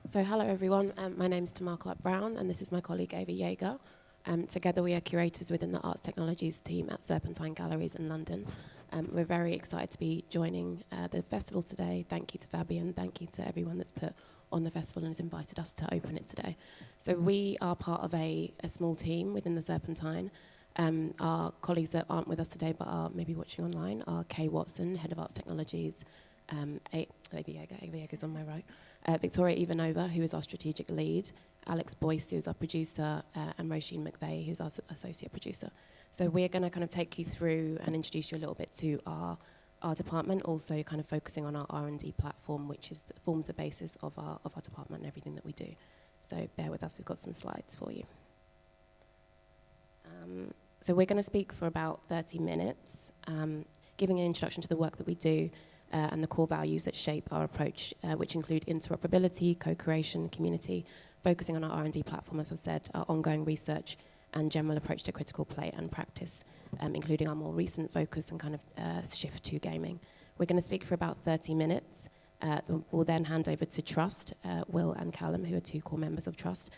So hello everyone, my name's Tamar Clarke-Brown and this is my colleague Eva Jäger. Together we are curators within the Arts Technologies team at Serpentine Galleries in London. We're very excited to be joining the festival today. Thank you to Fabian, thank you to everyone that's put on the festival and has invited us to open it today. So we are part of a small team within the Serpentine. Our colleagues that aren't with us today but are maybe watching online are Kay Watson, Head of Arts Technologies, Eva Jäger's on my right, Victoria Ivanova, who is our strategic lead, Alex Boyce, who's our producer, and Roisin McVeigh, who's our associate producer. So we're going to kind of take you through and introduce you a little bit to our department, also kind of focusing on our R&D platform, which forms the basis of our department and everything that we do. So bear with us, we've got some slides for you. So we're going to speak for about 30 minutes, giving an introduction to the work that we do, and the core values that shape our approach, which include interoperability, co-creation, community, focusing on our R&D platform, as I've said, our ongoing research, and general approach to critical play and practice, including our more recent focus and kind of shift to gaming. We're going to speak for about 30 minutes. We'll then hand over to Trust, Will and Calum, who are two core members of Trust,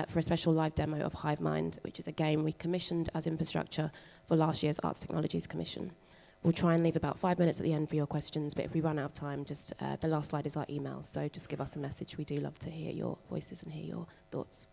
for a special live demo of Hive Mind, which is a game we commissioned as infrastructure for last year's Arts Technologies Commission. We'll try and leave about 5 minutes at the end for your questions, but if we run out of time, just the last slide is our email, so just give us a message. We do love to hear your voices and hear your thoughts.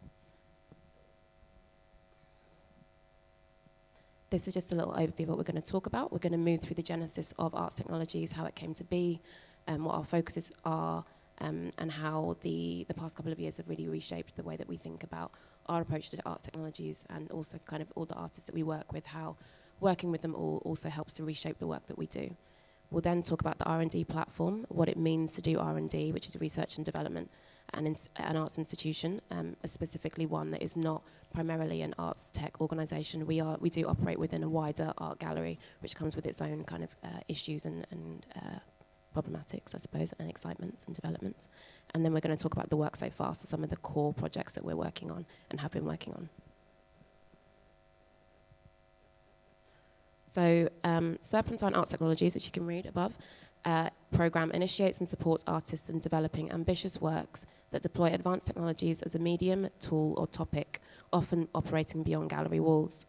This is just a little overview of what we're going to talk about. We're going to move through the genesis of Arts Technologies, how it came to be, what our focuses are, and how the past couple of years have really reshaped the way that we think about our approach to Arts Technologies, and also kind of all the artists that we work with, how working with them all also helps to reshape the work that we do. We'll then talk about the R&D platform, what it means to do R&D, which is research and development, and an arts institution, specifically one that is not primarily an arts tech organisation. We do operate within a wider art gallery, which comes with its own kind of issues and problematics, I suppose, and excitements and developments. And then we're going to talk about the work so far, so some of the core projects that we're working on and have been working on. So Serpentine Arts Technologies, which you can read above, program initiates and supports artists in developing ambitious works that deploy advanced technologies as a medium, tool, or topic, often operating beyond gallery walls.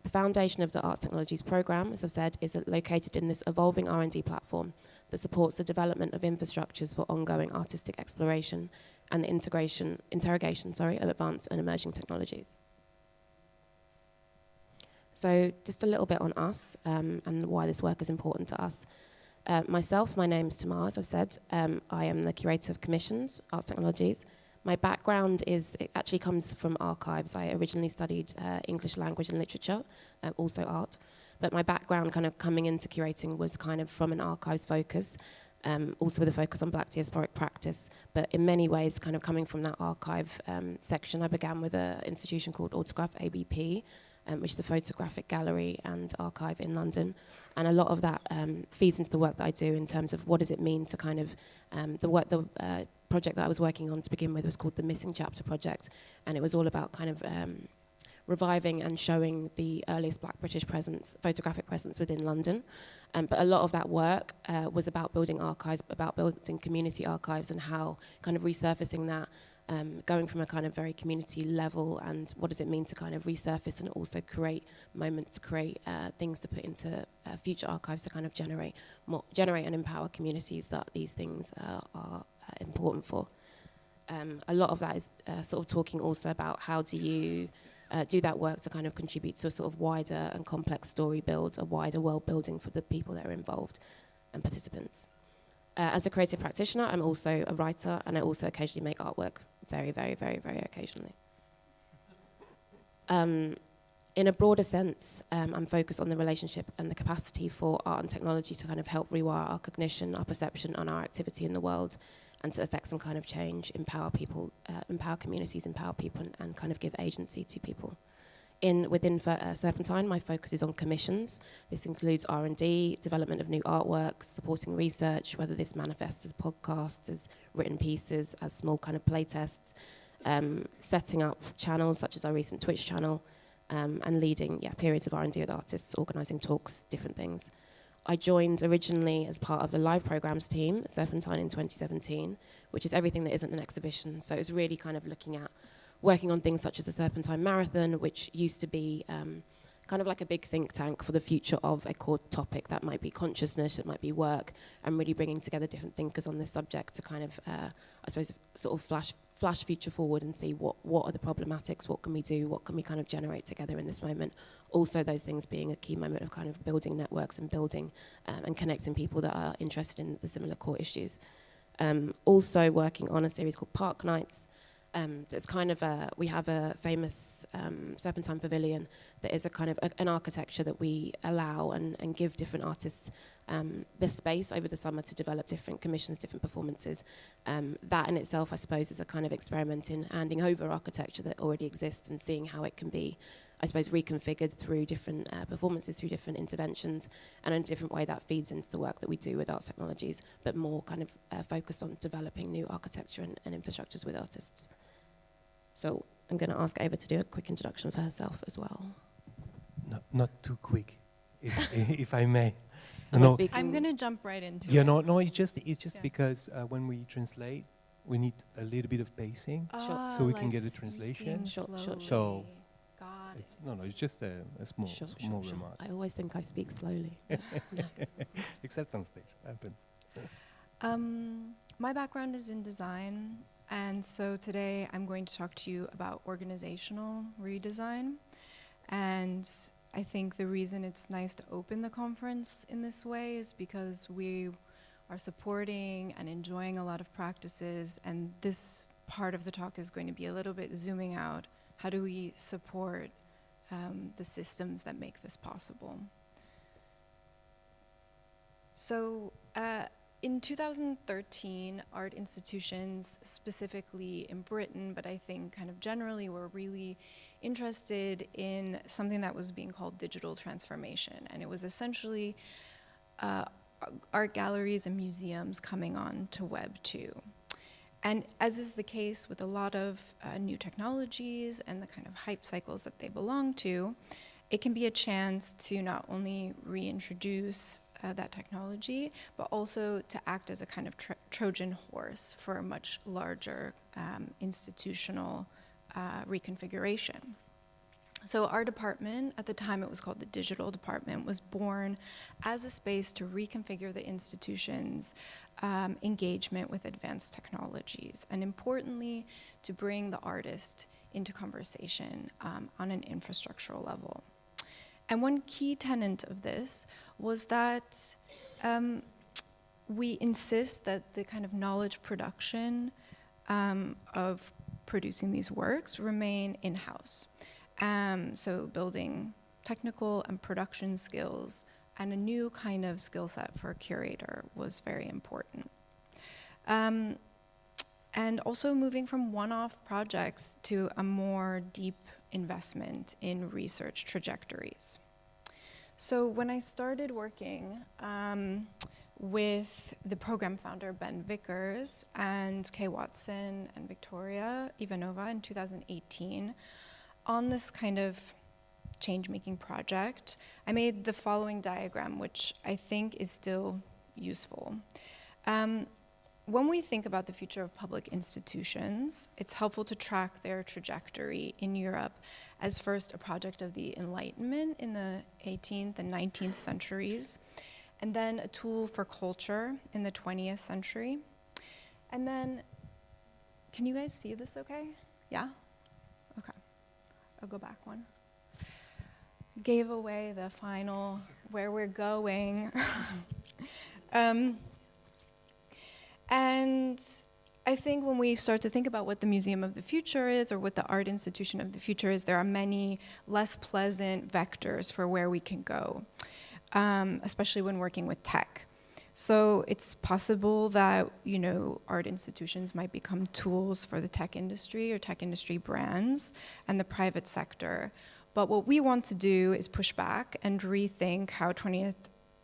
The foundation of the Arts Technologies program, as I've said, is located in this evolving R&D platform that supports the development of infrastructures for ongoing artistic exploration and the interrogation of advanced and emerging technologies. So just a little bit on us and why this work is important to us. Myself, my name's Tamar, as I've said. I am the curator of commissions, Arts Technologies. My background it actually comes from archives. I originally studied English language and literature, also art. But my background kind of coming into curating was kind of from an archives focus, also with a focus on Black diasporic practice. But in many ways, kind of coming from that archive section, I began with an institution called Autograph, ABP, which is a photographic gallery and archive in London. And a lot of that feeds into the work that I do in terms of what does it mean to kind of, the project that I was working on to begin with was called the Missing Chapter Project. And it was all about kind of reviving and showing the earliest Black British photographic presence within London. But a lot of that work was about building archives, about building community archives and how kind of resurfacing that, going from a kind of very community level, and what does it mean to kind of resurface and also create moments, create things to put into future archives to kind of generate and empower communities that these things are important for. A lot of that is sort of talking also about how do you do that work to kind of contribute to a sort of wider and complex story build, a wider world building for the people that are involved and participants. As a creative practitioner, I'm also a writer, and I also occasionally make artwork, very, very, very, very occasionally. In a broader sense, I'm focused on the relationship and the capacity for art and technology to kind of help rewire our cognition, our perception, and our activity in the world, and to affect some kind of change, empower people, empower communities, empower people, and kind of give agency to people. Within Serpentine, my focus is on commissions. This includes R&D, development of new artworks, supporting research, whether this manifests as podcasts, as written pieces, as small kind of play tests, setting up channels such as our recent Twitch channel, and leading periods of R&D with artists, organising talks, different things. I joined originally as part of the live programs team at Serpentine in 2017, which is everything that isn't an exhibition. So it's really kind of looking at working on things such as the Serpentine Marathon, which used to be kind of like a big think tank for the future of a core topic that might be consciousness, it might be work, and really bringing together different thinkers on this subject to kind of, I suppose, sort of flash future forward and see what are the problematics, what can we do, what can we kind of generate together in this moment. Also those things being a key moment of kind of building networks and building and connecting people that are interested in the similar core issues. Also working on a series called Park Nights. It's kind of we have a famous Serpentine Pavilion that is a kind of an architecture that we allow and give different artists the space over the summer to develop different commissions, different performances. That in itself, I suppose, is a kind of experiment in handing over architecture that already exists and seeing how it can be, I suppose, reconfigured through different performances, through different interventions, and in a different way that feeds into the work that we do with arts technologies, but more kind of focused on developing new architecture and infrastructures with artists. So I'm going to ask Eva to do a quick introduction for herself as well. Not too quick, if I may. No, I'm going to jump right into it. No, it's just because when we translate, we need a little bit of pacing so we can get the translation. Sure. So got it. It's just a small remark. I always think I speak slowly. No. Except on stage, happens. My background is in design, and so today I'm going to talk to you about organizational redesign. And I think the reason it's nice to open the conference in this way is because we are supporting and enjoying a lot of practices, and this part of the talk is going to be a little bit zooming out. How do we support the systems that make this possible? So in 2013, art institutions, specifically in Britain, but I think kind of generally, were really interested in something that was being called digital transformation. And it was essentially art galleries and museums coming on to Web 2. And as is the case with a lot of new technologies and the kind of hype cycles that they belong to, it can be a chance to not only reintroduce that technology, but also to act as a kind of Trojan horse for a much larger institutional reconfiguration. So our department, at the time it was called the Digital Department, was born as a space to reconfigure the institution's engagement with advanced technologies, and importantly, to bring the artist into conversation on an infrastructural level. And one key tenet of this was that we insist that the kind of knowledge production of producing these works remain in-house. So building technical and production skills and a new kind of skill set for a curator was very important. And also moving from one-off projects to a more deep investment in research trajectories. So when I started working with the program founder Ben Vickers and Kay Watson and Victoria Ivanova in 2018, on this kind of change-making project, I made the following diagram, which I think is still useful. When we think about the future of public institutions, it's helpful to track their trajectory in Europe as first a project of the Enlightenment in the 18th and 19th centuries, and then a tool for culture in the 20th century. And then, can you guys see this okay? Yeah? Okay. I'll go back one. Gave away the final where we're going. And I think when we start to think about what the Museum of the Future is, or what the art institution of the future is, there are many less pleasant vectors for where we can go, especially when working with tech. So it's possible that, art institutions might become tools for the tech industry or tech industry brands and the private sector. But what we want to do is push back and rethink how 20th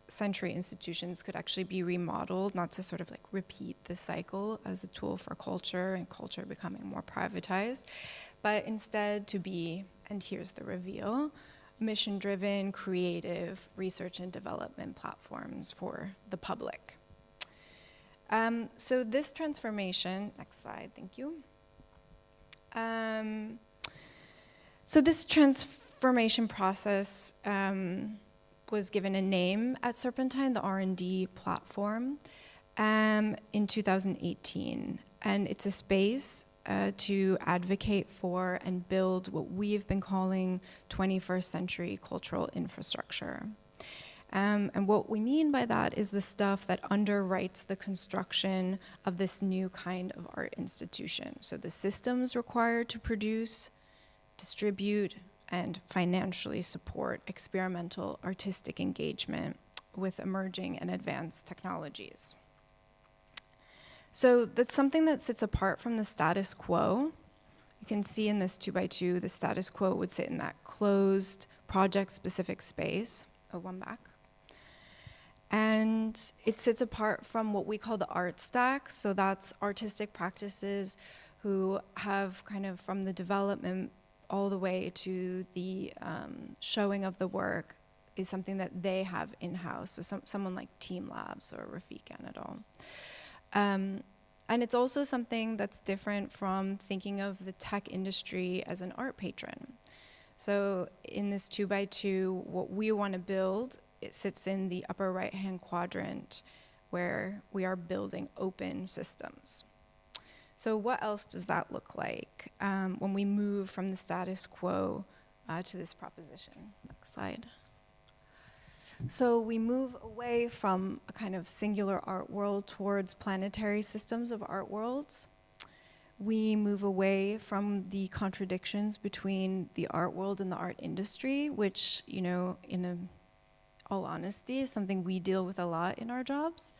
century institutions could actually be remodeled, not to sort of like repeat the cycle as a tool for culture and culture becoming more privatized, but instead to be, and here's the reveal, mission-driven, creative research and development platforms for the public. So this transformation, next slide, thank you. So this transformation process was given a name at Serpentine, the R&D platform, in 2018. And it's a space to advocate for and build what we've been calling 21st century cultural infrastructure. And what we mean by that is the stuff that underwrites the construction of this new kind of art institution. So the systems required to produce, distribute, and financially support experimental artistic engagement with emerging and advanced technologies. So that's something that sits apart from the status quo. You can see in this 2x2, the status quo would sit in that closed project-specific space. Oh, one back. And it sits apart from what we call the art stack. So that's artistic practices who have kind of from the development all the way to the showing of the work is something that they have in-house. So someone like Team Labs or Rafiq Anadol. And it's also something that's different from thinking of the tech industry as an art patron. So in this 2x2, what we want to build, it sits in the upper right-hand quadrant where we are building open systems. So what else does that look like when we move from the status quo to this proposition? Next slide. So we move away from a kind of singular art world towards planetary systems of art worlds. We move away from the contradictions between the art world and the art industry, which, you know, in all honesty, is something we deal with a lot in our jobs,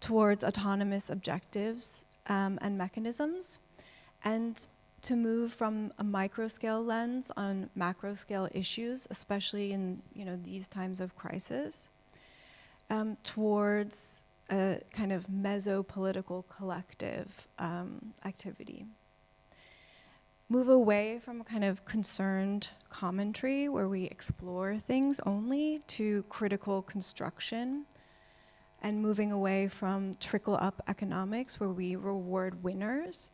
towards autonomous objectives and mechanisms, and to move from a micro-scale lens on macro-scale issues, especially in these times of crisis, towards a kind of mesopolitical collective activity. Move away from a kind of concerned commentary where we explore things only to critical construction, and moving away from trickle-up economics where we reward winners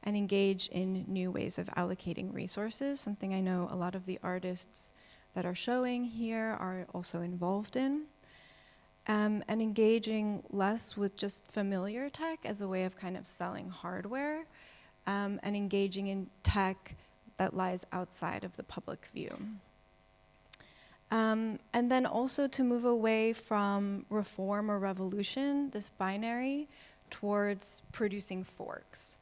and engage in new ways of allocating resources, something I know a lot of the artists that are showing here are also involved in, and engaging less with just familiar tech as a way of kind of selling hardware, and engaging in tech that lies outside of the public view. And then also to move away from reform or revolution, this binary, towards producing forks.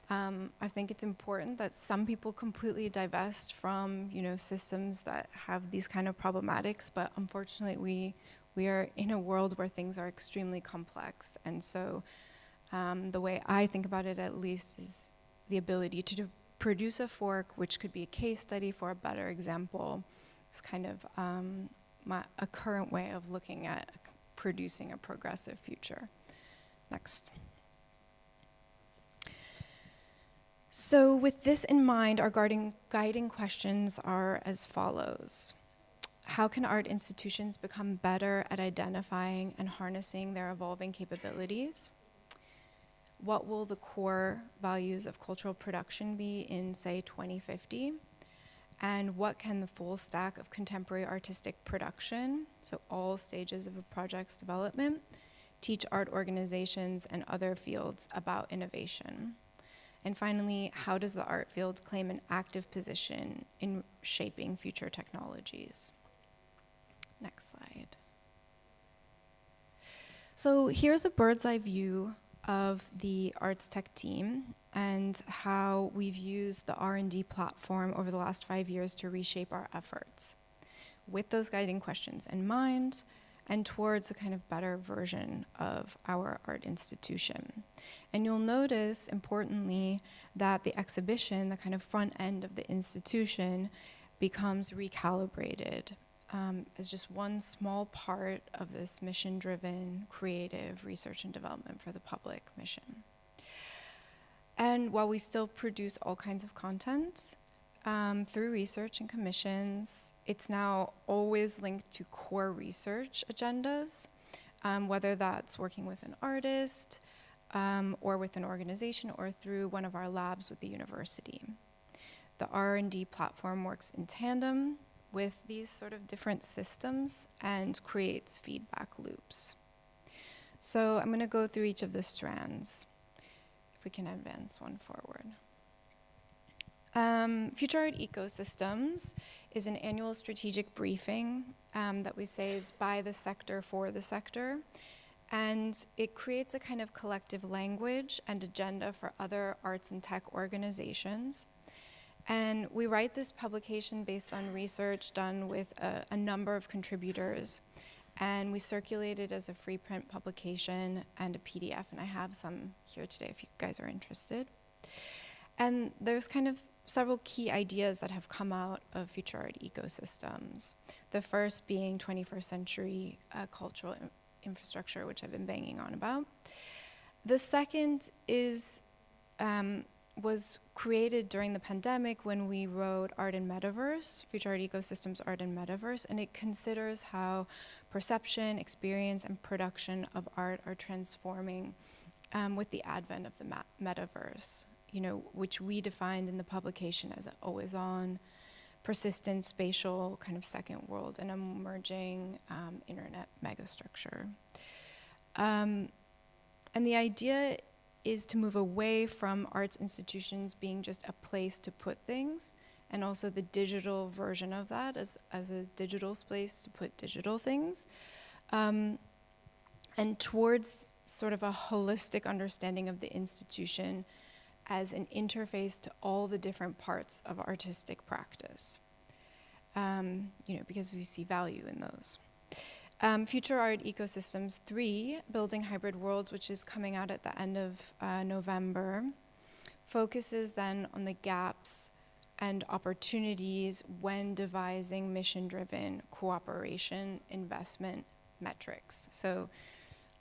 I think it's important that some people completely divest from, systems that have these kind of problematics, but unfortunately we are in a world where things are extremely complex. And so the way I think about it, at least, is the ability to produce a fork, which could be a case study for a better example. It's kind of a current way of looking at producing a progressive future. Next. So with this in mind, our guiding questions are as follows. How can art institutions become better at identifying and harnessing their evolving capabilities? What will the core values of cultural production be in, say, 2050? And what can the full stack of contemporary artistic production, so all stages of a project's development, teach art organizations and other fields about innovation? And finally, how does the art field claim an active position in shaping future technologies? Next slide. So here's a bird's eye view of the arts tech team and how we've used the R&D platform over the last 5 years to reshape our efforts with those guiding questions in mind and towards a kind of better version of our art institution. And you'll notice, importantly, that the exhibition, the kind of front end of the institution, becomes recalibrated as just one small part of this mission-driven, creative research and development for the public mission. And while we still produce all kinds of content, through research and commissions. It's now always linked to core research agendas, whether that's working with an artist or with an organization or through one of our labs with the university. The R&D platform works in tandem with these sort of different systems and creates feedback loops. So I'm going to go through each of the strands, if we can advance one forward. Future Art Ecosystems is an annual strategic briefing that we say is by the sector for the sector. And it creates a kind of collective language and agenda for other arts and tech organizations. And we write this publication based on research done with a number of contributors. And we circulate it as a free print publication and a PDF. And I have some here today if you guys are interested. And there's kind of several key ideas that have come out of future art ecosystems. The first being 21st century cultural infrastructure, which I've been banging on about. The second is was created during the pandemic when we wrote Art in Metaverse, Future Art Ecosystems Art in Metaverse, and it considers how perception, experience, and production of art are transforming with the advent of the metaverse, which we defined in the publication as an always-on, persistent, spatial, kind of second world, and emerging internet megastructure. And the idea is to move away from arts institutions being just a place to put things, and also the digital version of that as a digital space to put digital things, and towards sort of a holistic understanding of the institution as an interface to all the different parts of artistic practice, because we see value in those. Future Art Ecosystems 3, Building Hybrid Worlds, which is coming out at the end of November, focuses then on the gaps and opportunities when devising mission-driven cooperation investment metrics. So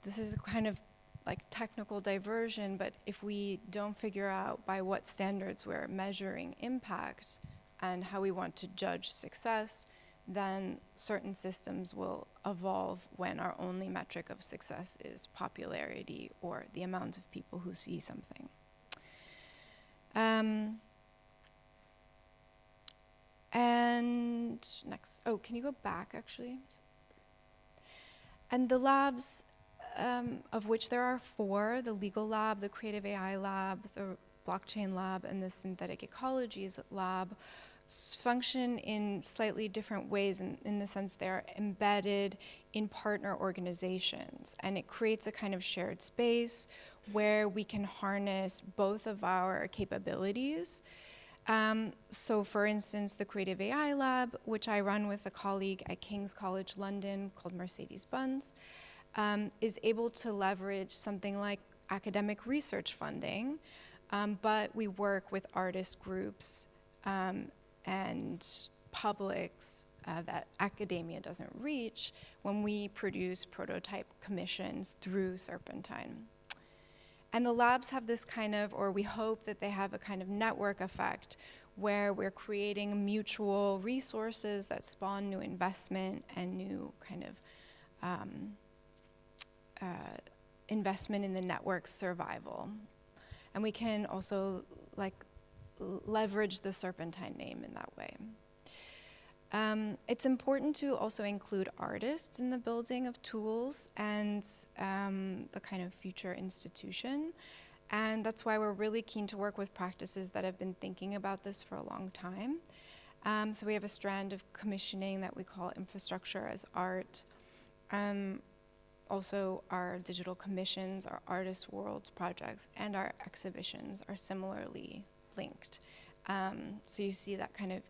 this is kind of like technical diversion, but if we don't figure out by what standards we're measuring impact and how we want to judge success, then certain systems will evolve when our only metric of success is popularity or the amount of people who see something. And next, can you go back actually? And the labs, of which there are 4, the legal lab, the creative AI lab, the blockchain lab, and the synthetic ecologies lab, function in slightly different ways in the sense they're embedded in partner organizations, and it creates a kind of shared space where we can harness both of our capabilities. So for instance, the Creative AI Lab, which I run with a colleague at King's College London called Mercedes Bunz, is able to leverage something like academic research funding, but we work with artist groups and publics that academia doesn't reach when we produce prototype commissions through Serpentine. And the labs have this kind of, or we hope that they have a kind of network effect where we're creating mutual resources that spawn new investment and new kind of investment in the network's survival. And we can also leverage the Serpentine name in that way. It's important to also include artists in the building of tools and the kind of future institution. And that's why we're really keen to work with practices that have been thinking about this for a long time. So we have a strand of commissioning that we call infrastructure as art. Also, our digital commissions, our artist worlds projects, and our exhibitions are similarly linked. So you see that kind of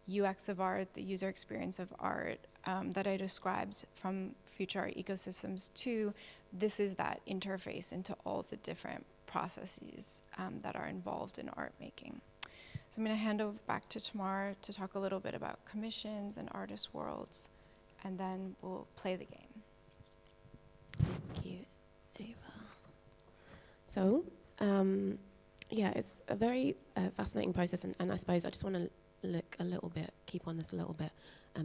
UX of art, the user experience of art that I described from Future Art Ecosystems 2. This is that interface into all the different processes that are involved in art making. So I'm going to hand over back to Tamar to talk a little bit about commissions and artist worlds, and then we'll play the game. Thank you, Eva. So, it's a very fascinating process, and I suppose I just want to keep on this a little bit,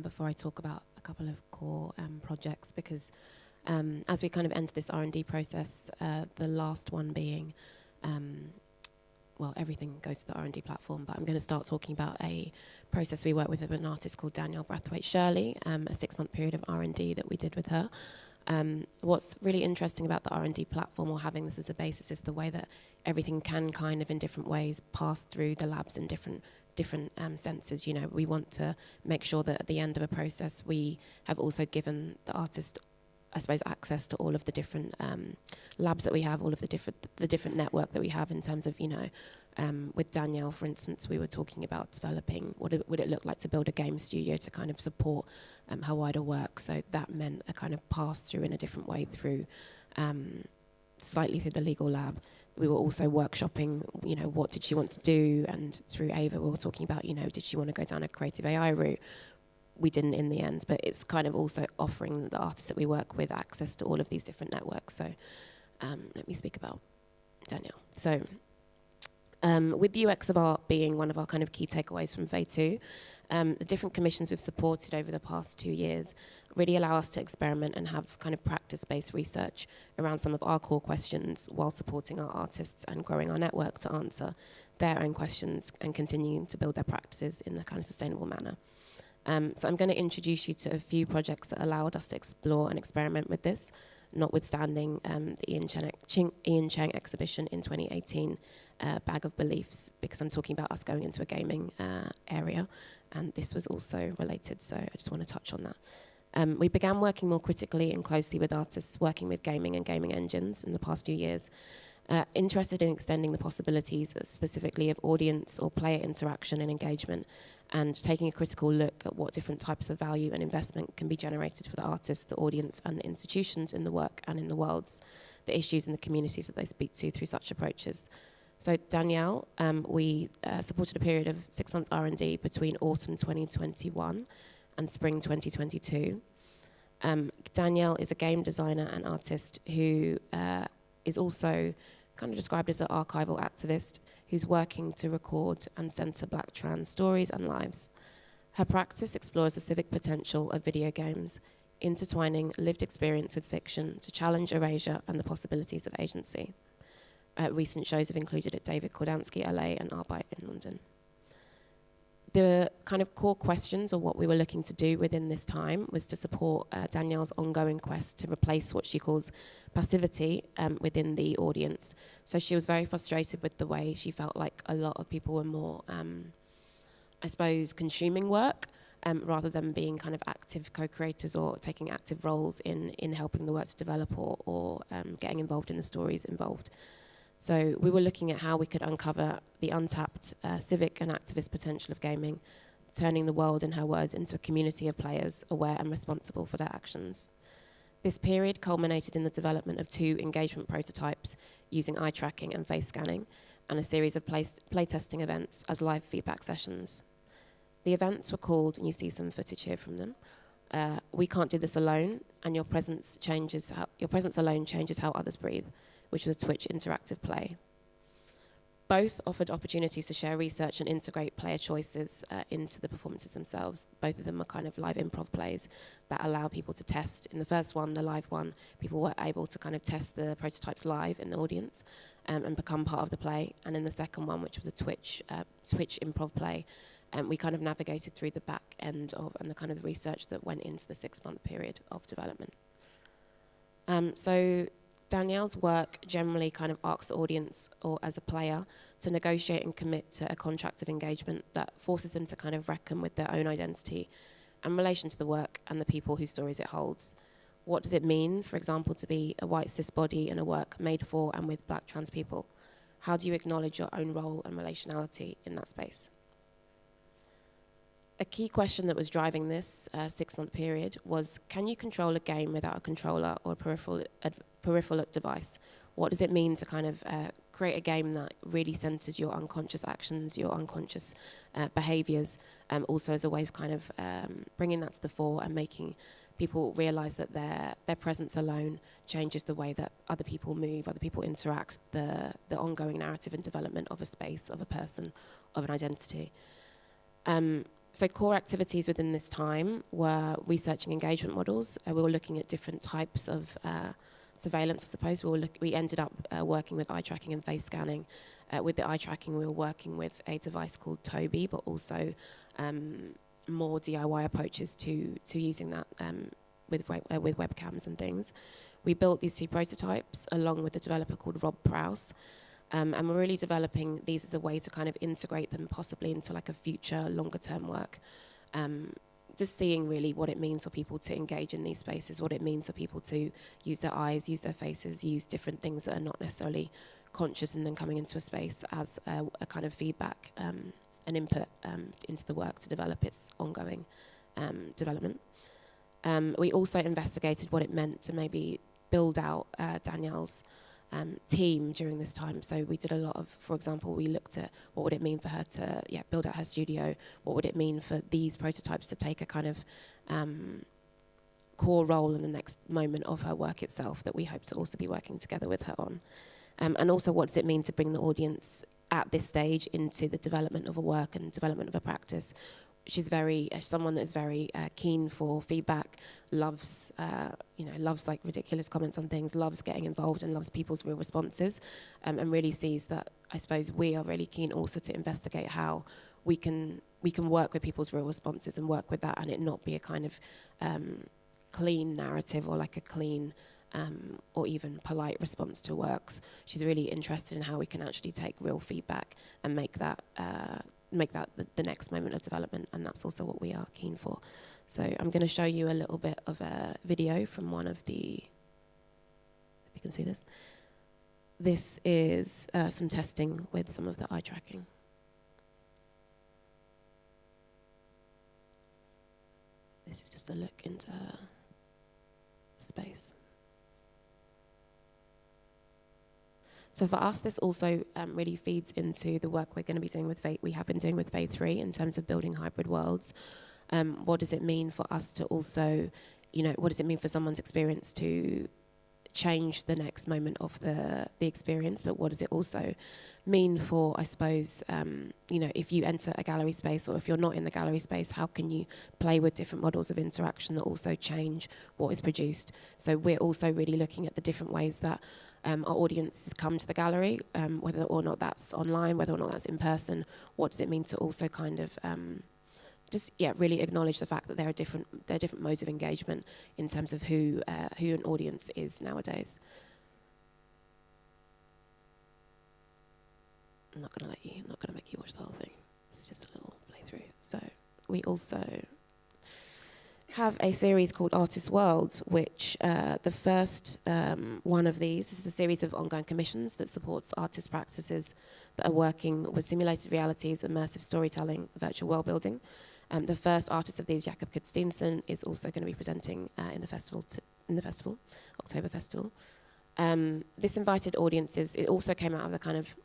before I talk about a couple of core projects, because as we kind of enter this R&D process, the last one being, everything goes to the R&D platform, but I'm going to start talking about a process we worked with an artist called Danielle Brathwaite-Shirley, a 6-month period of R&D that we did with her. What's really interesting about the R&D platform, or having this as a basis, is the way that everything can kind of in different ways pass through the labs in different senses. You know, we want to make sure that at the end of a process we have also given the artist, I suppose, access to all of the different labs that we have, all of the different network that we have in terms of, you know, with Danielle, for instance, we were talking about developing what would it look like to build a game studio to kind of support her wider work. So that meant a kind of pass through in a different way through, slightly through the legal lab. We were also workshopping, you know, what did she want to do? And through Eva, we were talking about, you know, did she want to go down a creative AI route? We didn't in the end, but it's kind of also offering the artists that we work with access to all of these different networks. So let me speak about Danielle. So with the UX of art being one of our kind of key takeaways from Phase 2, the different commissions we've supported over the past 2 years really allow us to experiment and have kind of practice-based research around some of our core questions while supporting our artists and growing our network to answer their own questions and continuing to build their practices in a kind of sustainable manner. So I'm going to introduce you to a few projects that allowed us to explore and experiment with this, notwithstanding the Ian Cheng exhibition in 2018, Bag of Beliefs, because I'm talking about us going into a gaming area, and this was also related, so I just want to touch on that. We began working more critically and closely with artists working with gaming and gaming engines in the past few years, interested in extending the possibilities specifically of audience or player interaction and engagement, and taking a critical look at what different types of value and investment can be generated for the artists, the audience, and the institutions in the work and in the worlds, the issues and the communities that they speak to through such approaches. So Danielle, we supported a period of 6 months R&D between autumn 2021 and spring 2022. Danielle is a game designer and artist who is also kind of described as an archival activist who's working to record and censor Black trans stories and lives. Her practice explores the civic potential of video games, intertwining lived experience with fiction to challenge erasure and the possibilities of agency. Recent shows have included at David Kordansky, LA, and Arles in London. The kind of core questions, or what we were looking to do within this time, was to support Danielle's ongoing quest to replace what she calls passivity within the audience. So she was very frustrated with the way she felt like a lot of people were more, I suppose, consuming work rather than being kind of active co-creators or taking active roles in helping the work to develop or getting involved in the stories involved. So we were looking at how we could uncover the untapped civic and activist potential of gaming, turning the world, in her words, into a community of players aware and responsible for their actions. This period culminated in the development of 2 engagement prototypes using eye tracking and face scanning, and a series of playtesting events as live feedback sessions. The events were called, and you see some footage here from them, We Can't Do This Alone, and Your Presence Alone Changes How Others Breathe, which was a Twitch interactive play. Both offered opportunities to share research and integrate player choices into the performances themselves. Both of them are kind of live improv plays that allow people to test. In the first one, the live one, people were able to kind of test the prototypes live in the audience and become part of the play. And in the second one, which was a Twitch improv play, we kind of navigated through the back end of and the kind of research that went into the 6-month period of development. So Danielle's work generally kind of asks the audience or as a player to negotiate and commit to a contract of engagement that forces them to kind of reckon with their own identity and relation to the work and the people whose stories it holds. What does it mean, for example, to be a white cis body in a work made for and with Black trans people? How do you acknowledge your own role and relationality in that space? A key question that was driving this 6-month period was, can you control a game without a controller or a peripheral device? What does it mean to kind of create a game that really centers your unconscious actions, your unconscious behaviors, also as a way of kind of bringing that to the fore and making people realize that their presence alone changes the way that other people move, other people interact, the ongoing narrative and development of a space, of a person, of an identity. So core activities within this time were researching engagement models. We were looking at different types of surveillance, I suppose. We ended up working with eye tracking and face scanning. With the eye tracking, we were working with a device called Toby, but also more DIY approaches to using that with webcams and things. We built these 2 prototypes along with a developer called Rob Prowse. And we're really developing these as a way to kind of integrate them possibly into like a future longer term work. Just seeing really what it means for people to engage in these spaces, what it means for people to use their eyes, use their faces, use different things that are not necessarily conscious, and then coming into a space as a kind of feedback and input into the work to develop its ongoing development. We also investigated what it meant to maybe build out Danielle's team during this time. So we did a lot of, for example, we looked at what would it mean for her to build out her studio, what would it mean for these prototypes to take a kind of core role in the next moment of her work itself that we hope to also be working together with her on. And also what does it mean to bring the audience at this stage into the development of a work and development of a practice. She's someone that is very keen for feedback, loves like ridiculous comments on things, loves getting involved and loves people's real responses, and really sees that, I suppose, we are really keen also to investigate how we can work with people's real responses and work with that and it not be a kind of clean narrative or like a clean or even polite response to works. She's really interested in how we can actually take real feedback and make that the next moment of development, and that's also what we are keen for. So I'm going to show you a little bit of a video from one of the, if you can see this. This is some testing with some of the eye tracking. This is just a look into space. So for us, this also really feeds into the work we're going to be doing with we have been doing with Phase 3 in terms of building hybrid worlds. What does it mean for us to also, what does it mean for someone's experience to change the next moment of the experience, but what does it also mean for, I suppose, if you enter a gallery space or if you're not in the gallery space, how can you play with different models of interaction that also change what is produced? So we're also really looking at the different ways that our audiences come to the gallery, whether or not that's online, whether or not that's in person. What does it mean to also kind of really acknowledge the fact that there are different modes of engagement in terms of who an audience is nowadays. I'm not going to make you watch the whole thing. It's just a little playthrough. So we also have a series called Artist Worlds, which the first one of these is a series of ongoing commissions that supports artist practices that are working with simulated realities, immersive storytelling, virtual world building. The first artist of these, Jakob Kudsteinsen, is also going to be presenting in the festival, Octobre festival. This invited audiences, it also came out of the kind of,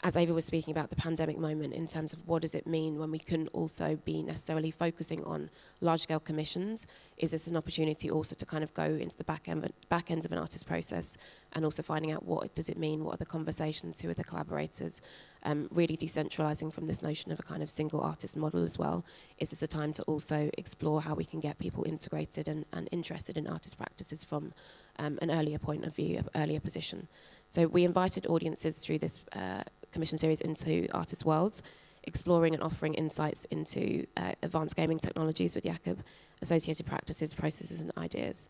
as Eva was speaking about, the pandemic moment in terms of what does it mean when we couldn't also be necessarily focusing on large-scale commissions. Is this an opportunity also to kind of go into the back end of an artist process and also finding out what does it mean, what are the conversations, who are the collaborators, really decentralizing from this notion of a kind of single artist model as well. Is this a time to also explore how we can get people integrated and interested in artist practices from an earlier point of view, an earlier position? So we invited audiences through this commission series into artist worlds, exploring and offering insights into advanced gaming technologies with Jakob, associated practices, processes and ideas.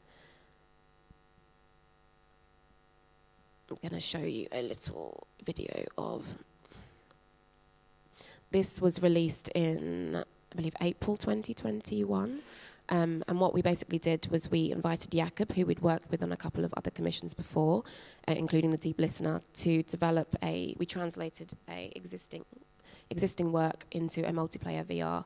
I'm going to show you a little video of... This was released in, I believe, April 2021. And what we basically did was we invited Jakob, who we'd worked with on a couple of other commissions before, including the Deep Listener, to develop we translated a existing work into a multiplayer VR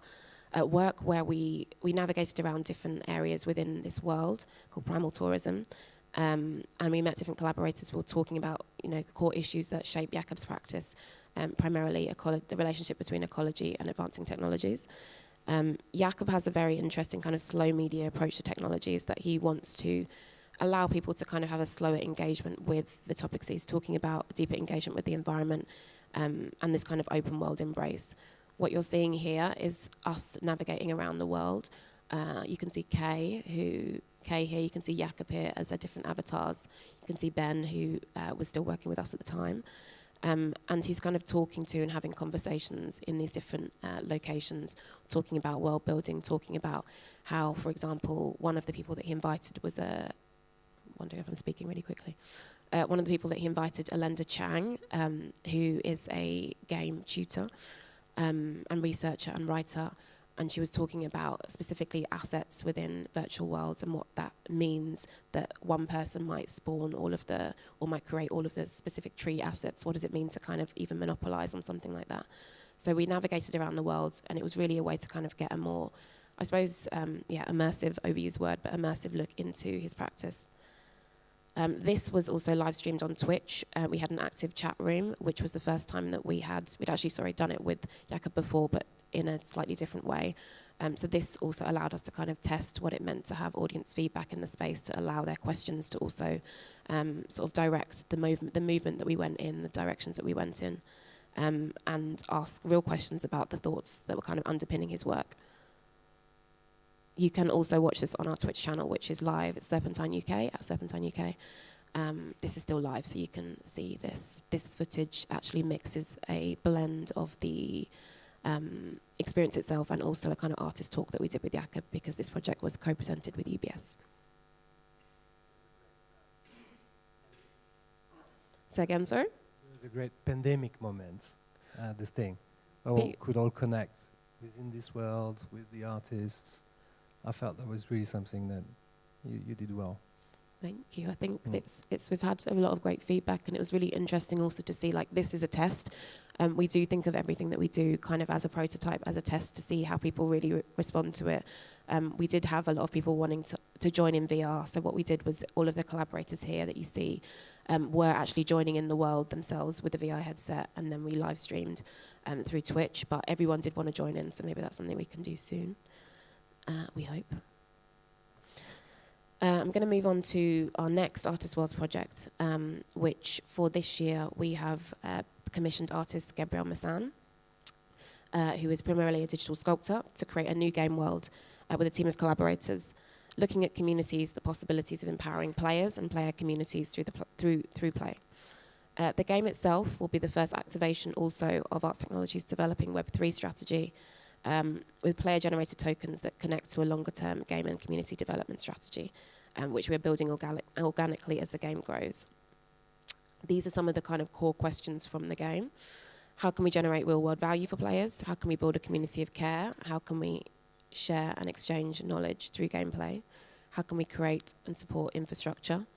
work where we navigated around different areas within this world called primal tourism. And we met different collaborators who were talking about, the core issues that shape Jakob's practice, primarily the relationship between ecology and advancing technologies. Jakob has a very interesting kind of slow media approach to technologies that he wants to allow people to kind of have a slower engagement with the topics he's talking about, deeper engagement with the environment, and this kind of open world embrace. What you're seeing here is us navigating around the world. You can see Kay here, you can see Jakob here as their different avatars. You can see Ben, who was still working with us at the time. And he's kind of talking to and having conversations in these different locations, talking about world building, talking about how, for example, one of the people that he invited was wondering if I'm speaking really quickly. One of the people that he invited, Alenda Chang, who is a game tutor and researcher and writer, and she was talking about specifically assets within virtual worlds and what that means, that one person might spawn or might create all of the specific tree assets. What does it mean to kind of even monopolize on something like that? So we navigated around the world, and it was really a way to kind of get a more, I suppose, immersive, overused word, but immersive look into his practice. This was also live streamed on Twitch. We had an active chat room, which was the first time that we'd actually done it with Jakob before, but in a slightly different way. So this also allowed us to kind of test what it meant to have audience feedback in the space, to allow their questions to also sort of direct the movement that we went in, the directions that we went in, and ask real questions about the thoughts that were kind of underpinning his work. You can also watch this on our Twitch channel, which is live. It's Serpentine UK, at Serpentine UK. This is still live, so you can see this. This footage actually mixes a blend of the experience itself and also a kind of artist talk that we did with Jakob, because this project was co-presented with UBS. Say again, sorry? It was a great pandemic moment, this thing. Could all connect within this world, with the artists. I felt that was really something that you did well. Thank you. I think we've had a lot of great feedback, and it was really interesting also to see, like, this is a test. We do think of everything that we do kind of as a prototype, as a test to see how people really respond to it. We did have a lot of people wanting to join in VR. So what we did was all of the collaborators here that you see were actually joining in the world themselves with a VR headset, and then we live streamed through Twitch. But everyone did want to join in, so maybe that's something we can do soon. We hope. I'm going to move on to our next Artist Worlds project, which for this year we have commissioned artist Gabriel Massan, who is primarily a digital sculptor, to create a new game world with a team of collaborators, looking at communities, the possibilities of empowering players and player communities through play. The game itself will be the first activation also of Arts Technology's developing Web3 strategy, with player-generated tokens that connect to a longer-term game and community development strategy, which we're building organically as the game grows. These are some of the kind of core questions from the game. How can we generate real-world value for players? How can we build a community of care? How can we share and exchange knowledge through gameplay? How can we create and support infrastructure?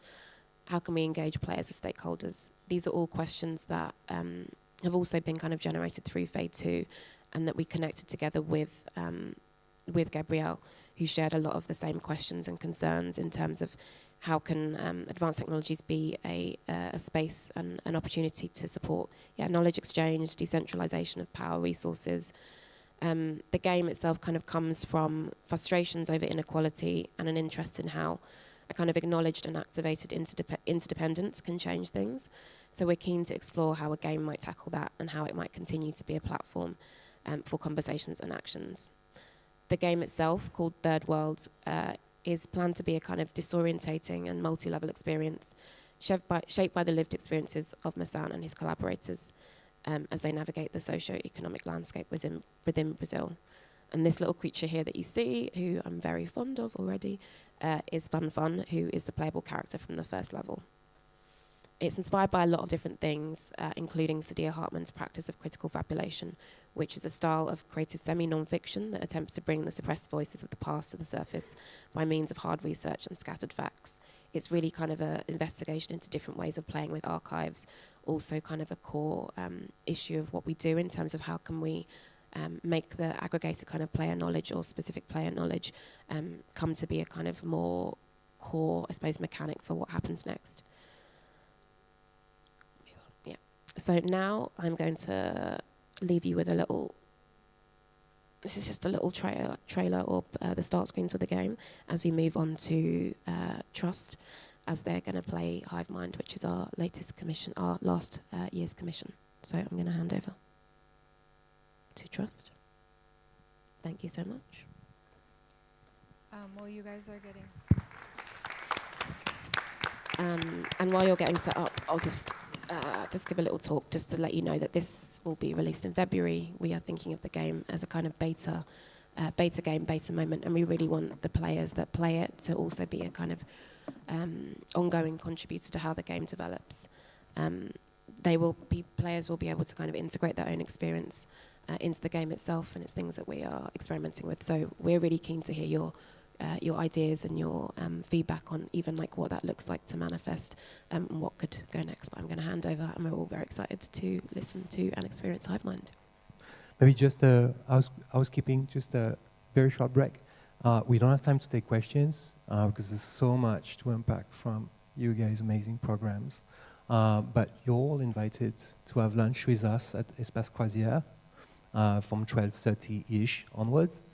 How can we engage players as stakeholders? These are all questions that have also been kind of generated through Fade 2, and that we connected together with Gabrielle, who shared a lot of the same questions and concerns in terms of how can advanced technologies be a space and an opportunity to support knowledge exchange, decentralization of power resources. The game itself kind of comes from frustrations over inequality and an interest in how a kind of acknowledged and activated interdependence can change things. So we're keen to explore how a game might tackle that and how it might continue to be a platform for conversations and actions. The game itself, called Third World, is planned to be a kind of disorientating and multi-level experience shaped by the lived experiences of Massan and his collaborators as they navigate the socio-economic landscape within Brazil. And this little creature here that you see, who I'm very fond of already, is Fun, who is the playable character from the first level. It's inspired by a lot of different things, including Saidiya Hartman's practice of critical fabulation, which is a style of creative semi-non-fiction that attempts to bring the suppressed voices of the past to the surface by means of hard research and scattered facts. It's really kind of an investigation into different ways of playing with archives, also kind of a core issue of what we do in terms of how can we make the aggregated kind of player knowledge or specific player knowledge come to be a kind of more core, I suppose, mechanic for what happens next. So now I'm going to leave you with a little, this is just a little trailer or the start screens of the game as we move on to Trust, as they're going to play Hive Mind, which is our latest commission, our last year's commission. So I'm going to hand over to trust. Thank you so much. While you guys are getting... And while you're getting set up, I'll just give a little talk just to let you know that this will be released in February. We are thinking of the game as a kind of beta game, beta moment, and we really want the players that play it to also be a kind of ongoing contributor to how the game develops. Players will be able to kind of integrate their own experience into the game itself, and it's things that we are experimenting with. So we're really keen to hear your ideas and your feedback on even like what that looks like to manifest and what could go next. But I'm going to hand over, and we're all very excited to listen to and experience Hive Mind. Maybe just housekeeping, just a very short break. We don't have time to take questions because there's so much to unpack from you guys' amazing programs. But you're all invited to have lunch with us at Espace Croisière from 12:30-ish onwards.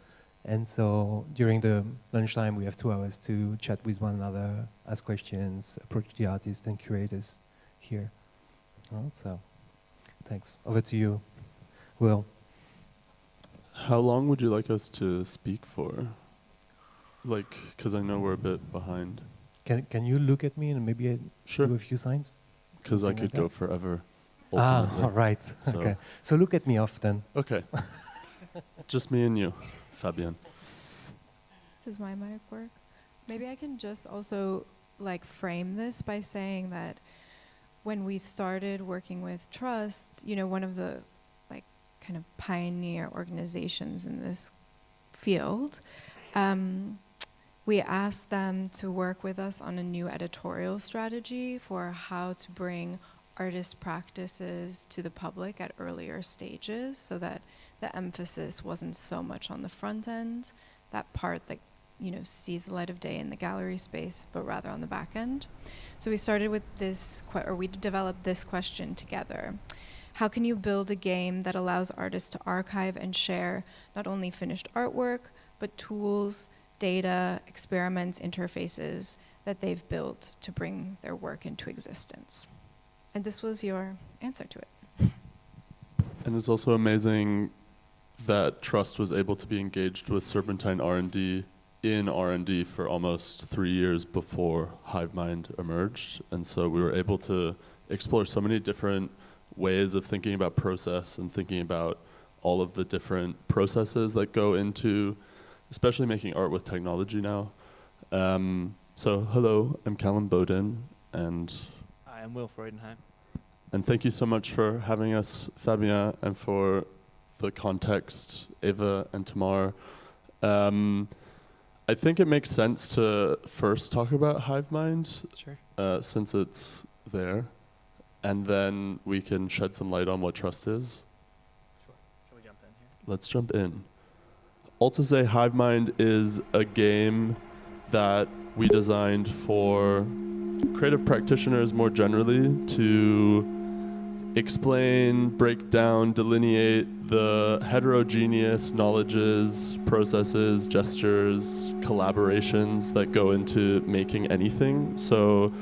And so during the lunchtime, we have 2 hours to chat with one another, ask questions, approach the artists and curators here. So thanks. Over to you, Will. How long would you like us to speak for? Like, because I know we're a bit behind. Can you look at me and maybe Sure. do a few signs? Because I Something could like go that? forever. All Ultimately. right. So- Okay. So look at me often. Okay. Just me and you, Fabienne. Does my mic work? Maybe I can just also like frame this by saying that when we started working with Trust, you know, one of the like kind of pioneer organizations in this field, we asked them to work with us on a new editorial strategy for how to bring artist practices to the public at earlier stages so that the emphasis wasn't so much on the front end, that part that, you know, sees the light of day in the gallery space, but rather on the back end. So we started with this, we developed this question together. How can you build a game that allows artists to archive and share not only finished artwork, but tools, data, experiments, interfaces that they've built to bring their work into existence? And this was your answer to it. And it's also amazing that Trust was able to be engaged with Serpentine R&D in R&D for almost 3 years before Hive Mind emerged. And so we were able to explore so many different ways of thinking about process and thinking about all of the different processes that go into especially making art with technology now. So hello, I'm Calum Bowden, and Hi, I'm Will Freudenheim. And thank you so much for having us, Fabien, and for the context, Eva and Tamar. I think it makes sense to first talk about Hive Mind, Sure. since it's there, and then we can shed some light on what Trust is. Sure. Shall we jump in here? Let's jump in. All to say, Hive Mind is a game that we designed for creative practitioners more generally to explain, break down, delineate the heterogeneous knowledges, processes, gestures, collaborations that go into making anything. So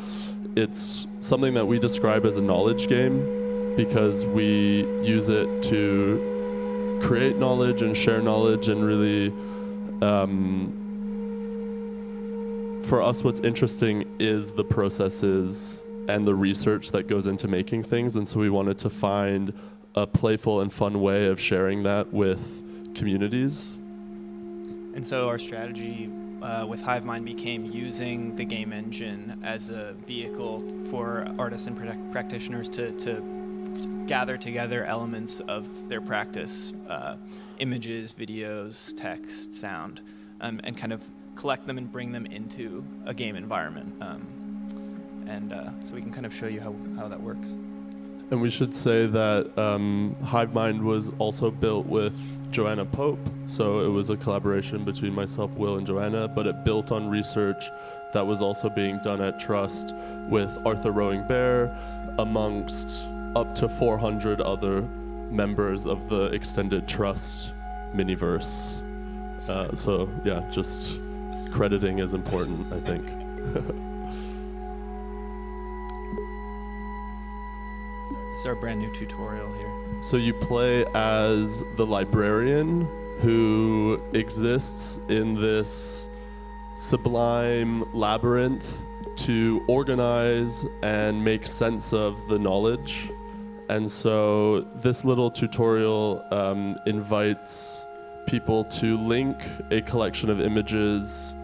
it's something that we describe as a knowledge game because we use it to create knowledge and share knowledge and really for us, what's interesting is the processes and the research that goes into making things. And so we wanted to find a playful and fun way of sharing that with communities. And so our strategy with Hive Mind became using the game engine as a vehicle for artists and practitioners to gather together elements of their practice, images, videos, text, sound, and kind of collect them and bring them into a game environment. So we can kind of show you how that works. And we should say that Hive Mind was also built with Joanna Pope. So it was a collaboration between myself, Will, and Joanna, but it built on research that was also being done at Trust with Arthur Rowing Bear, amongst up to 400 other members of the extended Trust miniverse. So yeah, just crediting is important, I think. This is our brand new tutorial here. So you play as the librarian who exists in this sublime labyrinth to organize and make sense of the knowledge. And so this little tutorial invites people to link a collection of images,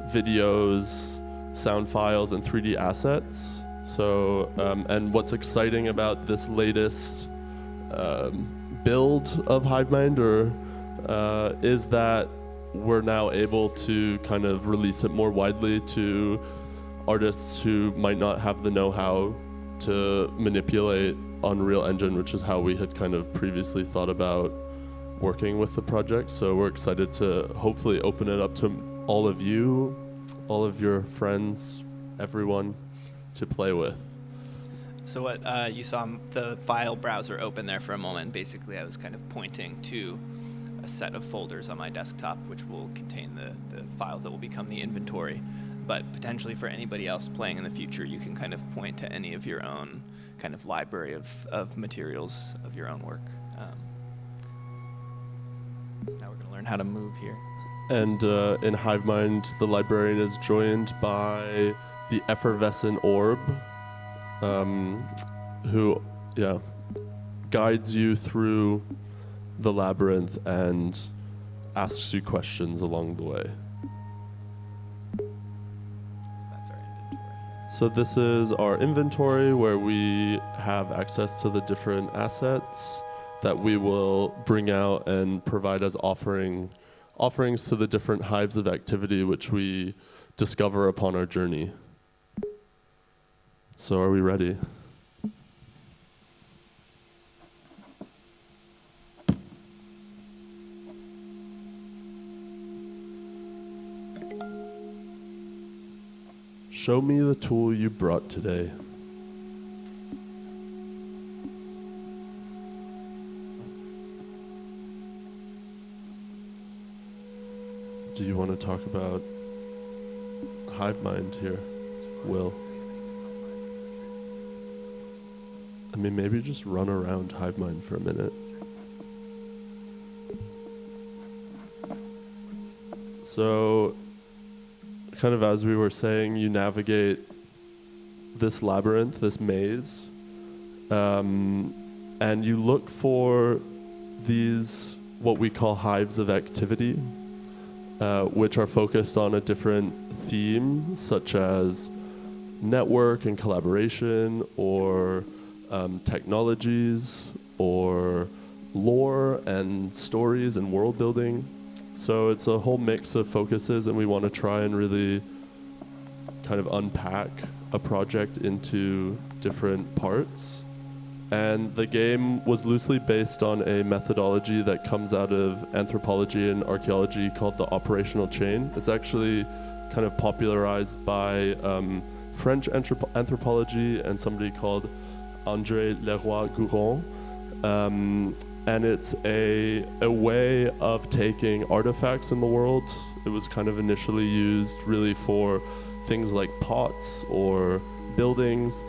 videos, sound files, and 3D assets. So, and what's exciting about this latest build of HiveMind is that we're now able to kind of release it more widely to artists who might not have the know-how to manipulate Unreal Engine, which is how we had kind of previously thought about working with the project. So we're excited to hopefully open it up to all of you, all of your friends, everyone to play with. So what you saw the file browser open there for a moment. Basically, I was kind of pointing to a set of folders on my desktop, which will contain the files that will become the inventory. But potentially for anybody else playing in the future, you can kind of point to any of your own kind of library of materials of your own work. Now we're going to learn how to move here. And in HiveMind, the librarian is joined by the effervescent orb, who guides you through the labyrinth and asks you questions along the way. So that's our inventory. So this is our inventory where we have access to the different assets that we will bring out and provide as offerings to the different hives of activity which we discover upon our journey. So are we ready? Show me the tool you brought today. Do you want to talk about HiveMind here, Will? I mean, maybe just run around HiveMind for a minute. So, kind of as we were saying, you navigate this labyrinth, this maze, and you look for these, what we call hives of activity, which are focused on a different theme, such as network and collaboration, or technologies, or lore and stories and world building. So it's a whole mix of focuses, and we want to try and really kind of unpack a project into different parts. And the game was loosely based on a methodology that comes out of anthropology and archaeology called the operational chain. It's actually kind of popularized by French anthropology and somebody called André Leroy-Gourand. And it's a way of taking artifacts in the world. It was kind of initially used really for things like pots or buildings,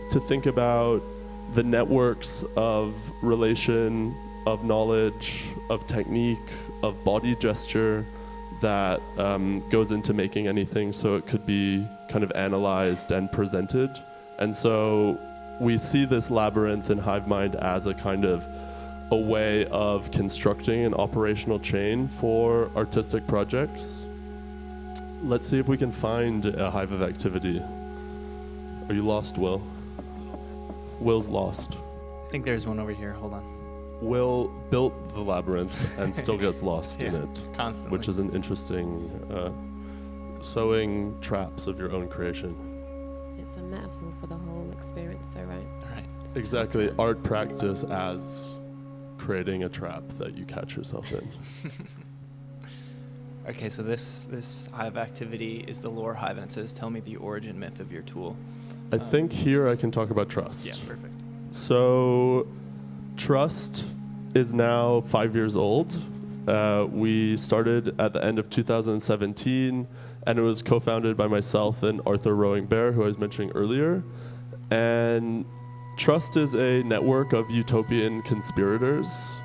to think about the networks of relation, of knowledge, of technique, of body gesture that goes into making anything, so it could be kind of analyzed and presented. And so we see this labyrinth in HiveMind as a kind of a way of constructing an operational chain for artistic projects. Let's see if we can find a hive of activity. Are you lost, Will? Will's lost. I think there's one over here. Hold on. Will built the labyrinth and still gets lost in it. Constantly. Which is an interesting sowing traps of your own creation. It's a metaphor for the whole experience, though, right? All right. So Exactly. to- Art practice as creating a trap that you catch yourself in. Okay, so this hive activity is the lore hive, and it says, tell me the origin myth of your tool. I think here I can talk about trust. Yeah, perfect. So, Trust is now 5 years old. We started at the end of 2017, and it was co-founded by myself and Arthur Rowing Bear, who I was mentioning earlier. And Trust is a network of utopian conspirators.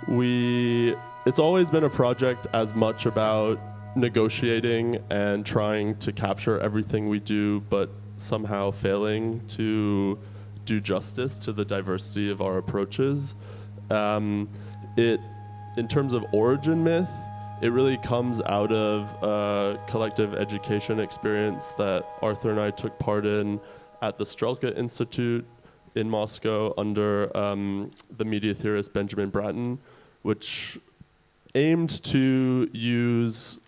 It's always been a project as much about negotiating and trying to capture everything we do, but somehow failing to do justice to the diversity of our approaches. In terms of origin myth, it really comes out of a collective education experience that Arthur and I took part in at the Strelka Institute in Moscow under the media theorist Benjamin Bratton, which aimed to use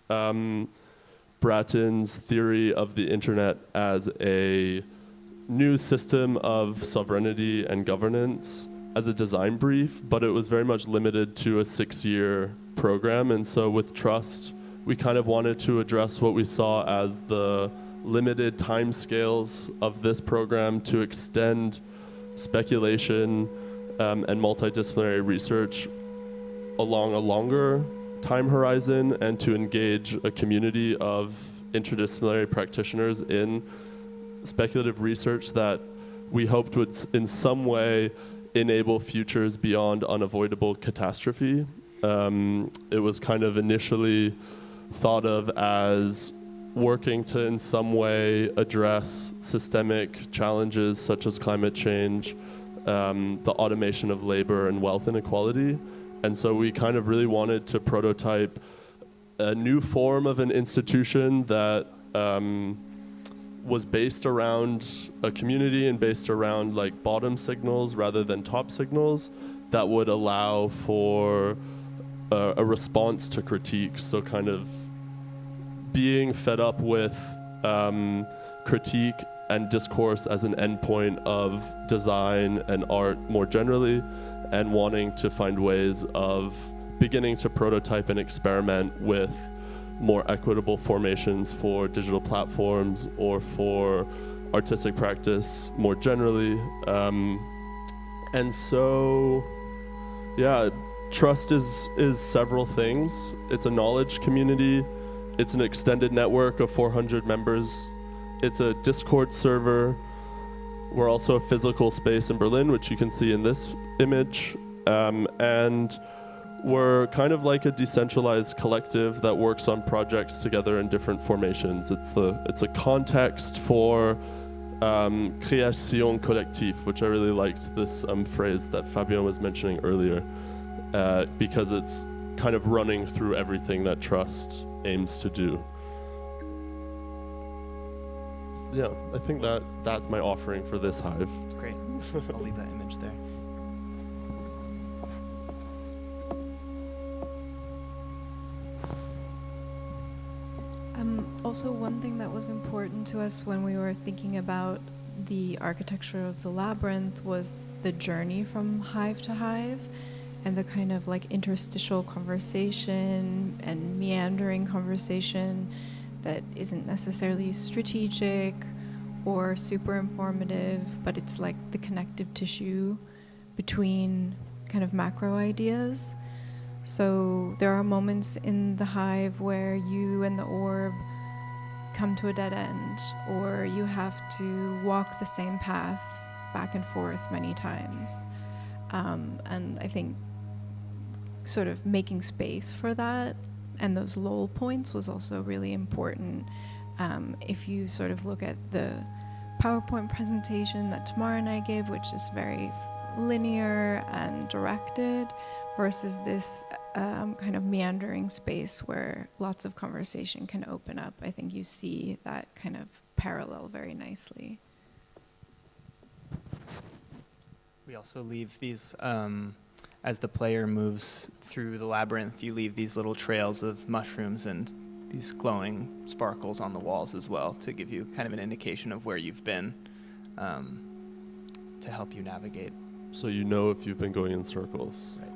Bratton's theory of the internet as a new system of sovereignty and governance as a design brief, but it was very much limited to a 6-year program. And so with Trust, we kind of wanted to address what we saw as the limited timescales of this program to extend speculation and multidisciplinary research along a longer time horizon, and to engage a community of interdisciplinary practitioners in speculative research that we hoped would in some way enable futures beyond unavoidable catastrophe. It was kind of initially thought of as working to in some way address systemic challenges such as climate change, the automation of labor and wealth inequality. And so we kind of really wanted to prototype a new form of an institution that was based around a community and based around like bottom signals rather than top signals that would allow for a response to critique. So kind of being fed up with critique and discourse as an endpoint of design and art more generally, and wanting to find ways of beginning to prototype and experiment with more equitable formations for digital platforms or for artistic practice more generally. And so, yeah, Trust is several things. It's a knowledge community. It's an extended network of 400 members. It's a Discord server. We're also a physical space in Berlin, which you can see in this image. And we're kind of like a decentralized collective that works on projects together in different formations. It's a context for création collective, which I really liked this phrase that Fabien was mentioning earlier, because it's kind of running through everything that Trust aims to do. Yeah, I think that's my offering for this hive. Great. I'll leave that image there. Also, one thing that was important to us when we were thinking about the architecture of the labyrinth was the journey from hive to hive, and the kind of like interstitial conversation and meandering conversation that isn't necessarily strategic or super informative, but it's like the connective tissue between kind of macro ideas. So there are moments in the hive where you and the orb come to a dead end, or you have to walk the same path back and forth many times. And I think sort of making space for that and those lull points was also really important. If you sort of look at the PowerPoint presentation that Tamar and I gave, which is very linear and directed, versus this kind of meandering space where lots of conversation can open up, I think you see that kind of parallel very nicely. We also leave these, as the player moves through the labyrinth, you leave these little trails of mushrooms and these glowing sparkles on the walls as well to give you kind of an indication of where you've been, to help you navigate. So you know if you've been going in circles. Right.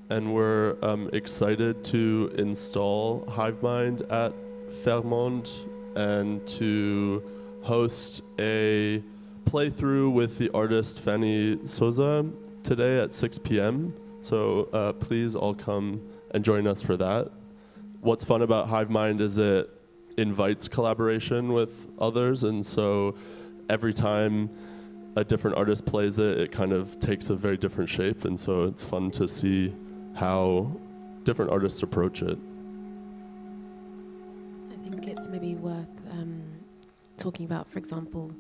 And we're excited to install HiveMind at Faire, Monde and to host a playthrough with the artist Fanny Souza today at 6 p.m. So please all come and join us for that. What's fun about HiveMind is it invites collaboration with others, and so every time a different artist plays it, it kind of takes a very different shape, and so it's fun to see how different artists approach it. I think it's maybe worth talking about, for example,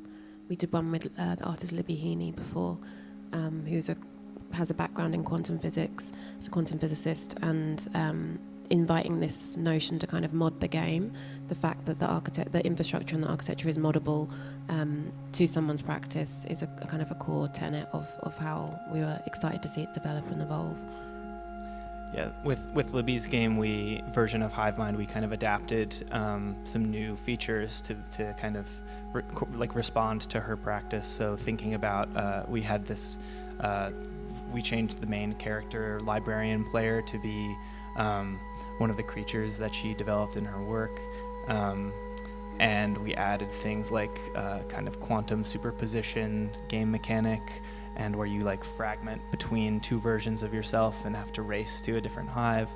we did one with the artist Libby Heaney before, who has a background in quantum physics, as a quantum physicist, and inviting this notion to kind of mod the game, the fact that the infrastructure and the architecture is moddable to someone's practice is a kind of a core tenet of how we were excited to see it develop and evolve. Yeah, with Libby's game, version of HiveMind, we kind of adapted some new features to kind of respond to her practice. So thinking about, we had this, we changed the main character librarian player to be one of the creatures that she developed in her work. And we added things like kind of quantum superposition game mechanic, and where you like fragment between two versions of yourself and have to race to a different hive.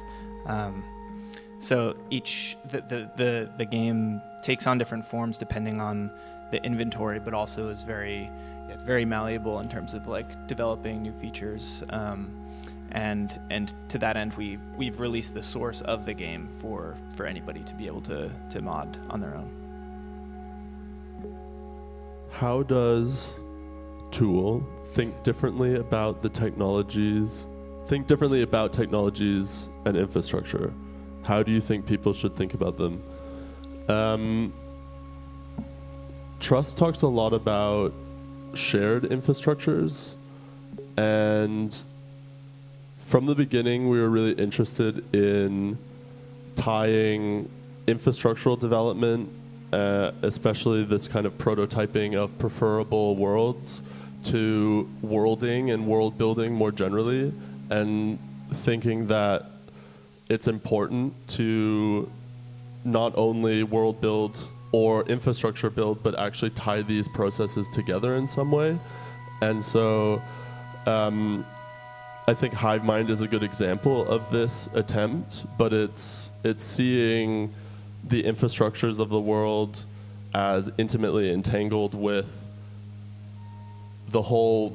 So the game takes on different forms depending on the inventory, but also is it's very malleable in terms of like developing new features. And to that end, we've released the source of the game for anybody to be able to mod on their own. How does Tool think differently about technologies and infrastructure? How do you think people should think about them? Trust talks a lot about shared infrastructures, and from the beginning we were really interested in tying infrastructural development, especially this kind of prototyping of preferable worlds, to worlding and world building more generally, and thinking that it's important to not only world build or infrastructure build, but actually tie these processes together in some way. And so I think HiveMind is a good example of this attempt, but it's seeing the infrastructures of the world as intimately entangled with the whole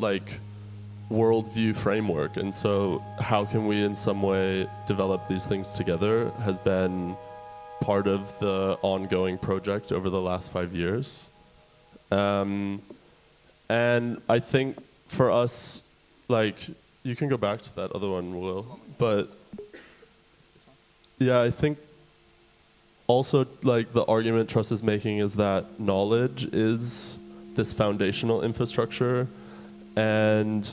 worldview framework. And so how can we in some way develop these things together has been part of the ongoing project over the last 5 years. And I think for us, you can go back to that other one, Will, but yeah, I think also the argument Trust is making is that knowledge is this foundational infrastructure, and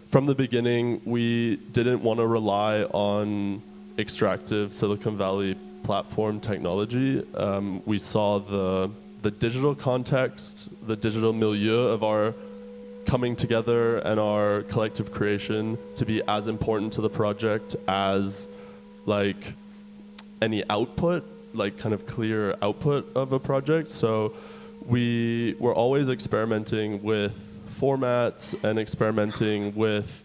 from the beginning we didn't want to rely on extractive Silicon Valley platform technology. We saw the digital context, the digital milieu of our coming together and our collective creation to be as important to the project as any output, kind of clear output of a project. So we were always experimenting with formats and experimenting with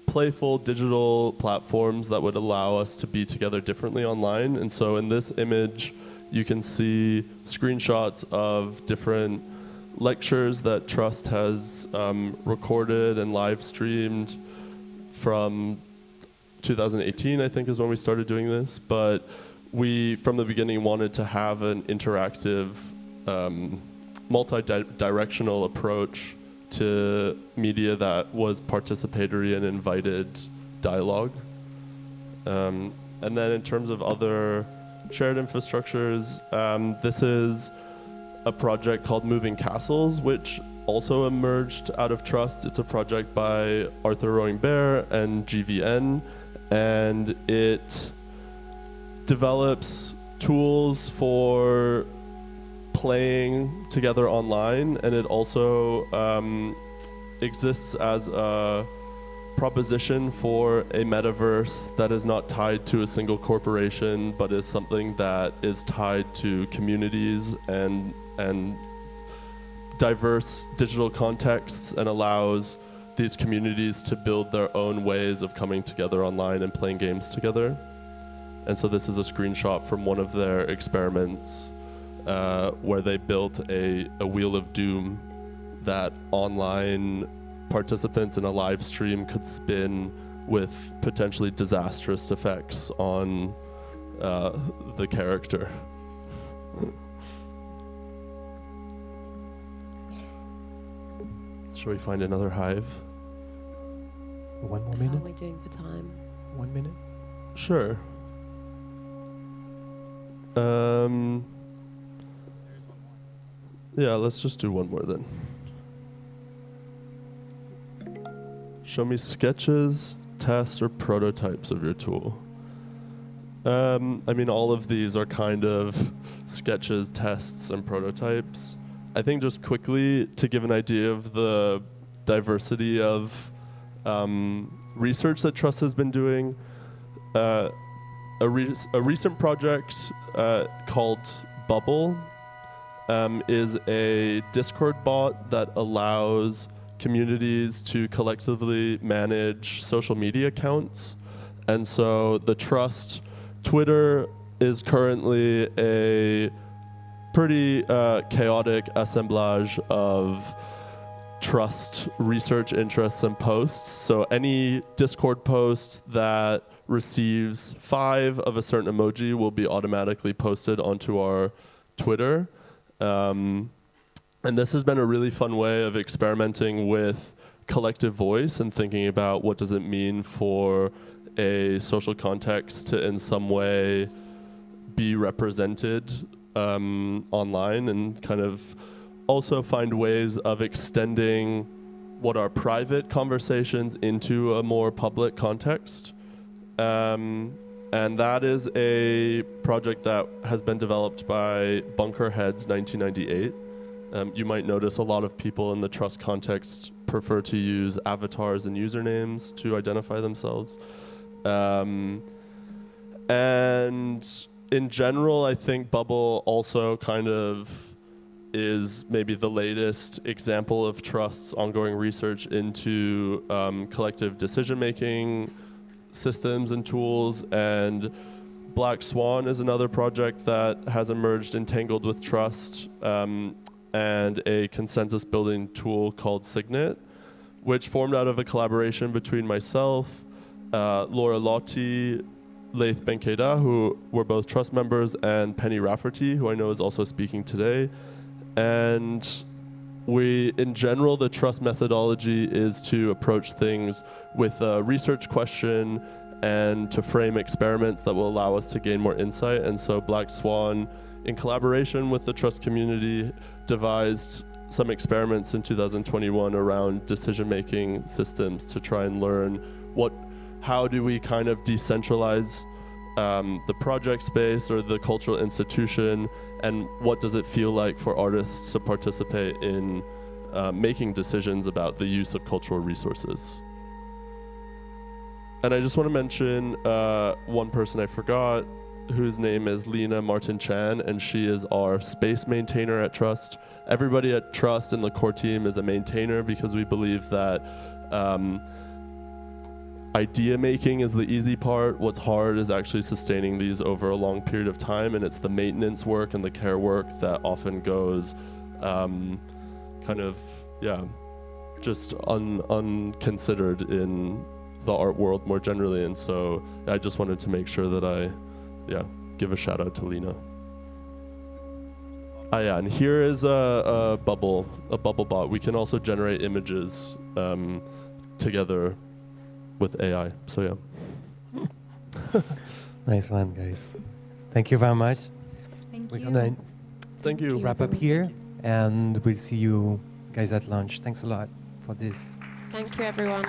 playful digital platforms that would allow us to be together differently online. And so in this image, you can see screenshots of different lectures that Trust has recorded and live streamed from 2018, I think, is when we started doing this. But we, from the beginning, wanted to have an interactive, multi-directional approach to media that was participatory and invited dialogue. And then in terms of other shared infrastructures, this is a project called Moving Castles, which also emerged out of Trust. It's a project by Arthur Roing-Bear and GVN, and it develops tools for playing together online, and it also exists as a proposition for a metaverse that is not tied to a single corporation, but is something that is tied to communities and diverse digital contexts, and allows these communities to build their own ways of coming together online and playing games together. And so this is a screenshot from one of their experiments where they built a wheel of doom that online participants in a live stream could spin with potentially disastrous effects on the character. Shall we find another hive? 1 more How minute? are we doing for time? 1 minute? Sure. Yeah, let's just do one more then. Show me sketches, tests, or prototypes of your tool. I mean, all of these are kind of sketches, tests, and prototypes. I think just quickly to give an idea of the diversity of research that Trust has been doing, a recent project called Bubble is a Discord bot that allows communities to collectively manage social media accounts. And so the Trust Twitter is currently a pretty chaotic assemblage of Trust research interests and posts. So any Discord post that receives 5 of a certain emoji will be automatically posted onto our Twitter. And this has been a really fun way of experimenting with collective voice and thinking about what does it mean for a social context to in some way be represented online, and kind of also find ways of extending what are private conversations into a more public context. And that is a project that has been developed by Bunkerheads 1998. You might notice a lot of people in the Trust context prefer to use avatars and usernames to identify themselves. And in general, I think Bubble also kind of is maybe the latest example of Trust's ongoing research into collective decision-making systems and tools. And Black Swan is another project that has emerged entangled with Trust, and a consensus building tool called Signet, which formed out of a collaboration between myself, Laura Lotti, Laith Benkeda, who were both Trust members, and Penny Rafferty, who I know is also speaking today. And in general, the Trust methodology is to approach things with a research question and to frame experiments that will allow us to gain more insight. And so Black Swan, in collaboration with the Trust community, devised some experiments in 2021 around decision-making systems to try and learn how do we kind of decentralize the project space or the cultural institution, and what does it feel like for artists to participate in making decisions about the use of cultural resources. And I just want to mention one person I forgot, whose name is Lena Martin Chan, and she is our space maintainer at Trust. Everybody at Trust and the core team is a maintainer because we believe that idea making is the easy part. What's hard is actually sustaining these over a long period of time, and it's the maintenance work and the care work that often goes just unconsidered in the art world more generally. And so I just wanted to make sure that I give a shout out to Lena. And here is a bubble bot. We can also generate images together with AI. So yeah. Nice one, guys. Thank you very much. Thank We're you. gonna Thank you. wrap up here, and we'll see you guys at lunch. Thanks a lot for this. Thank you, everyone.